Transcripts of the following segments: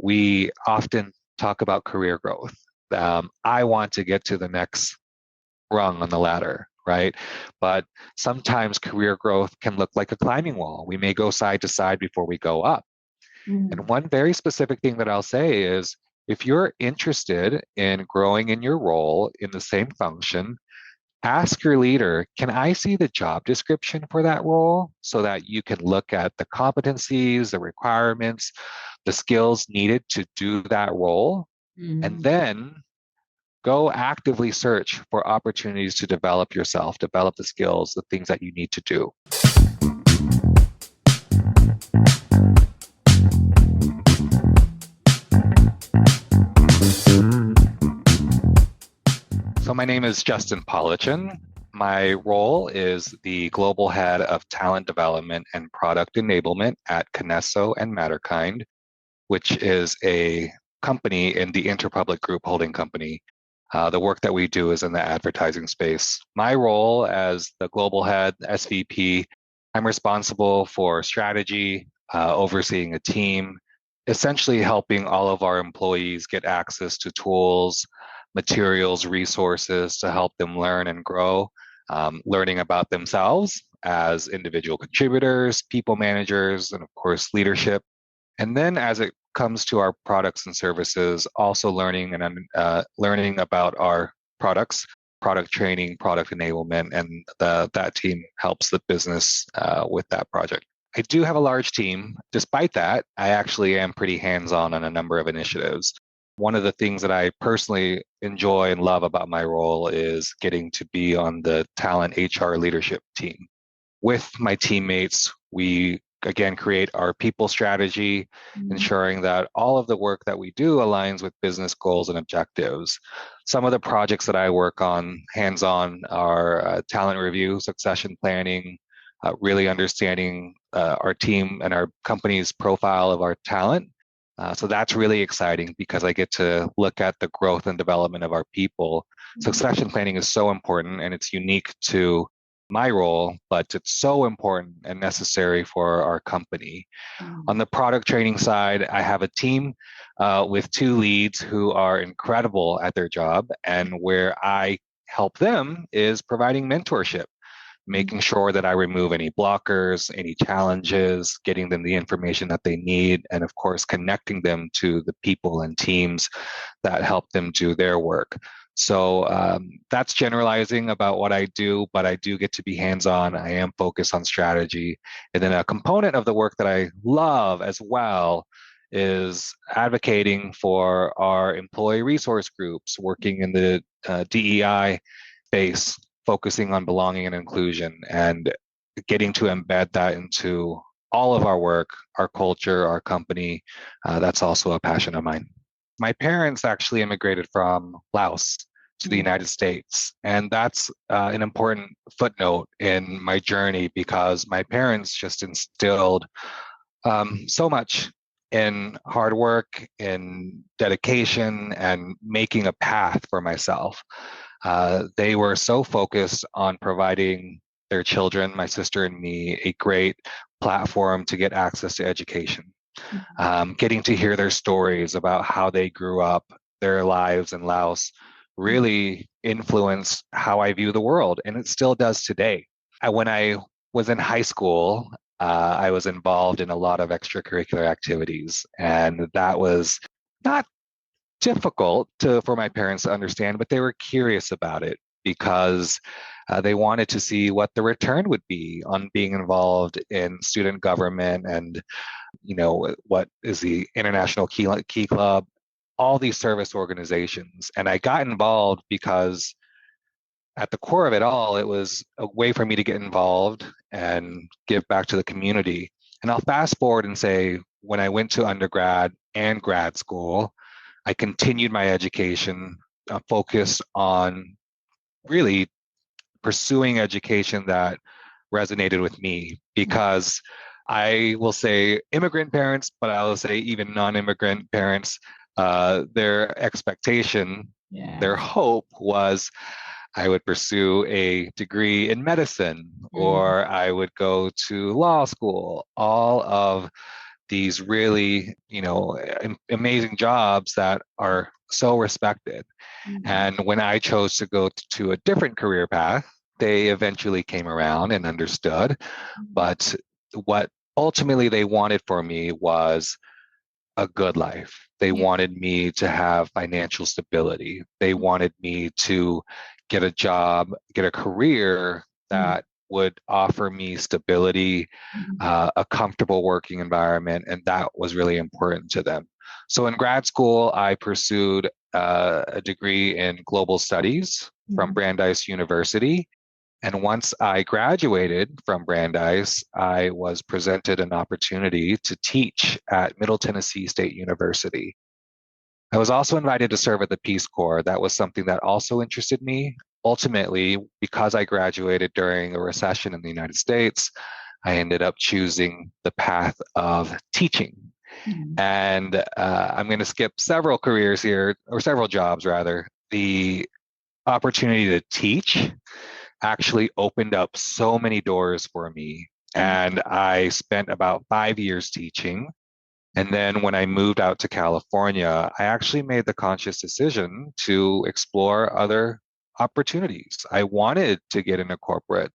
we often talk about career growth. I want to get to the next rung on the ladder, right? But sometimes career growth can look like a climbing wall. We may go side to side before we go up. And one very specific thing that I'll say is if you're interested in growing in your role in the same function, ask your leader, can I see the job description for that role so that you can look at the competencies, the requirements, the skills needed to do that role? And then go actively search for opportunities to develop yourself, develop the skills, the things that you need to do. So my name is Justin Phalichanh. My role is the Global Head of Talent Development and Product Enablement at Kinesso and Matterkind, which is a company in the Interpublic Group holding company. The work that we do is in the advertising space. My role as the Global Head, SVP, I'm responsible for strategy, overseeing a team, essentially helping all of our employees get access to tools, materials, resources to help them learn and grow, learning about themselves as individual contributors, people managers, and of course, leadership. And then as it comes to our products and services, also learning about our products, product training, product enablement, and that team helps the business with that project. I do have a large team. Despite that, I actually am pretty hands-on on a number of initiatives. One of the things that I personally enjoy and love about my role is getting to be on the talent HR leadership team. With my teammates, we again create our people strategy, ensuring that all of the work that we do aligns with business goals and objectives. Some of the projects that I work on hands-on are talent review, succession planning, really understanding our team and our company's profile of our talent. So that's really exciting because I get to look at the growth and development of our people. Succession planning is so important and it's unique to my role, but it's so important and necessary for our company. On the product training side, I have a team with 2 leads who are incredible at their job, and where I help them is providing mentorship, making sure that I remove any blockers, any challenges, getting them the information that they need, and of course, connecting them to the people and teams that help them do their work. So that's generalizing about what I do, but I do get to be hands-on. I am focused on strategy. And then a component of the work that I love as well is advocating for our employee resource groups, working in the DEI space, focusing on belonging and inclusion, and getting to embed that into all of our work, our culture, our company. That's also a passion of mine. My parents actually immigrated from Laos to the United States. And that's an important footnote in my journey because my parents just instilled so much in hard work, in dedication, and making a path for myself. They were so focused on providing their children, my sister and me, a great platform to get access to education. Getting to hear their stories about how they grew up, their lives in Laos, really influenced how I view the world, and it still does today. When I was in high school, I was involved in a lot of extracurricular activities, and that was not difficult for my parents to understand, but they were curious about it because they wanted to see what the return would be on being involved in student government and, what is the International Key Club, all these service organizations. And I got involved because at the core of it all, it was a way for me to get involved and give back to the community. And I'll fast forward and say, when I went to undergrad and grad school, I continued my education, focused on really pursuing education that resonated with me, because I will say immigrant parents, but I will say even non-immigrant parents, their expectation, their hope was I would pursue a degree in medicine or I would go to law school. All of these really, amazing jobs that are so respected. Mm-hmm. And when I chose to go to a different career path, they eventually came around and understood. But what ultimately they wanted for me was a good life. They Yeah. wanted me to have financial stability. They wanted me to get a job, get a career Mm-hmm. that would offer me stability, a comfortable working environment, and that was really important to them. So in grad school, I pursued a degree in global studies from Mm-hmm. Brandeis University. And once I graduated from Brandeis, I was presented an opportunity to teach at Middle Tennessee State University. I was also invited to serve at the Peace Corps. That was something that also interested me. Ultimately, because I graduated during a recession in the United States, I ended up choosing the path of teaching. Mm-hmm. And I'm going to skip several careers here, or several jobs rather. The opportunity to teach actually opened up so many doors for me. And I spent about 5 years teaching. And then when I moved out to California, I actually made the conscious decision to explore other opportunities. I wanted to get into corporate.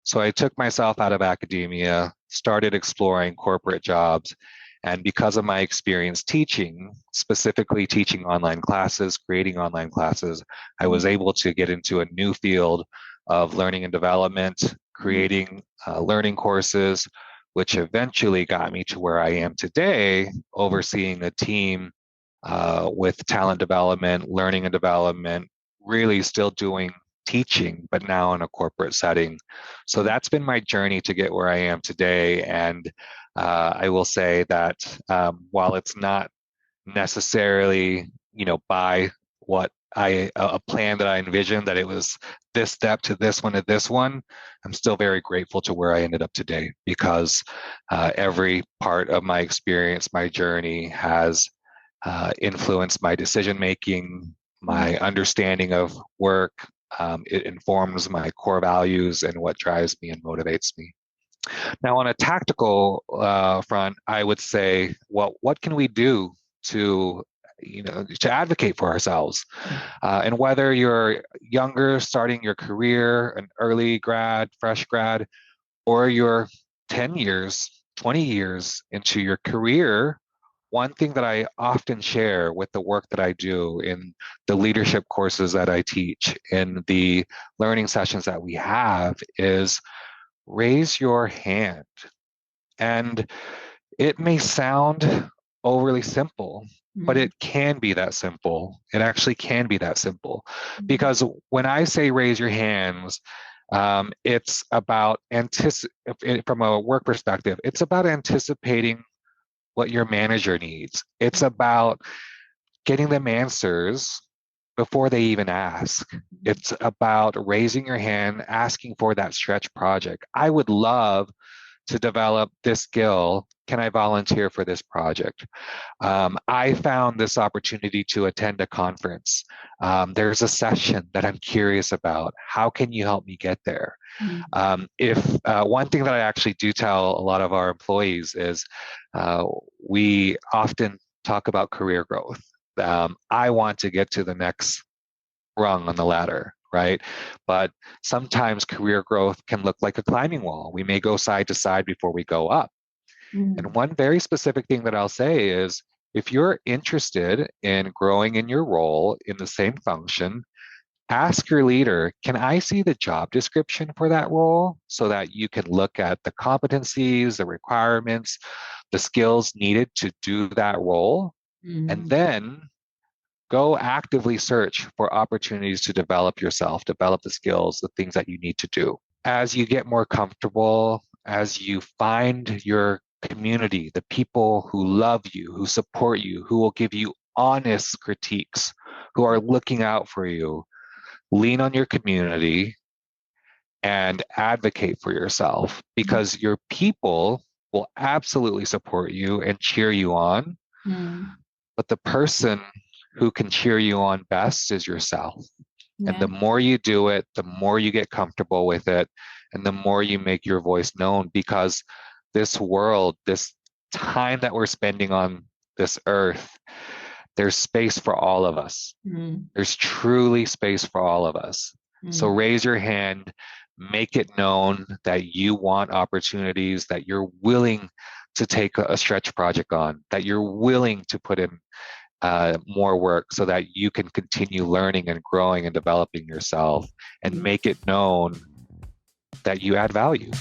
So I took myself out of academia, started exploring corporate jobs. And because of my experience teaching, specifically teaching online classes, creating online classes, I was able to get into a new field of learning and development, creating learning courses, which eventually got me to where I am today, overseeing a team with talent development, learning and development, really still doing teaching, but now in a corporate setting. So that's been my journey to get where I am today. And I will say that while it's not necessarily, by what a plan that I envisioned, that it was this step to this one to this one, I'm still very grateful to where I ended up today because every part of my experience, my journey has influenced my decision making, my understanding of work. It informs my core values and what drives me and motivates me. Now, on a tactical front, I would say, well, what can we do to to advocate for ourselves? And whether you're younger, starting your career, an early grad, fresh grad, or you're 10 years, 20 years into your career, one thing that I often share with the work that I do in the leadership courses that I teach, in the learning sessions that we have, is raise your hand. And it may sound overly simple, but Mm-hmm. it can be that simple. It actually can be that simple. Because when I say raise your hands, it's about from a work perspective, it's about anticipating what your manager needs. It's about getting them answers before they even ask. It's about raising your hand, asking for that stretch project. I would love to develop this skill. Can I volunteer for this project? I found this opportunity to attend a conference. There's a session that I'm curious about. How can you help me get there? If One thing that I actually do tell a lot of our employees is we often talk about career growth. I want to get to the next rung on the ladder, right? But sometimes career growth can look like a climbing wall. We may go side to side before we go up. And one very specific thing that I'll say is if you're interested in growing in your role in the same function, ask your leader, can I see the job description for that role so that you can look at the competencies, the requirements, the skills needed to do that role? And Mm-hmm. then go actively search for opportunities to develop yourself, develop the skills, the things that you need to do. As you get more comfortable, as you find your community, the people who love you, who support you, who will give you honest critiques, who are looking out for you, lean on your community and advocate for yourself because your people will absolutely support you and cheer you on. Mm-hmm. But the person who can cheer you on best is yourself. And Yeah. the more you do it, the more you get comfortable with it, and the more you make your voice known because this world, this time that we're spending on this earth, there's space for all of us. There's truly space for all of us. So raise your hand, make it known that you want opportunities, that you're willing to take a stretch project on, that you're willing to put in more work so that you can continue learning and growing and developing yourself, and make it known that you add value.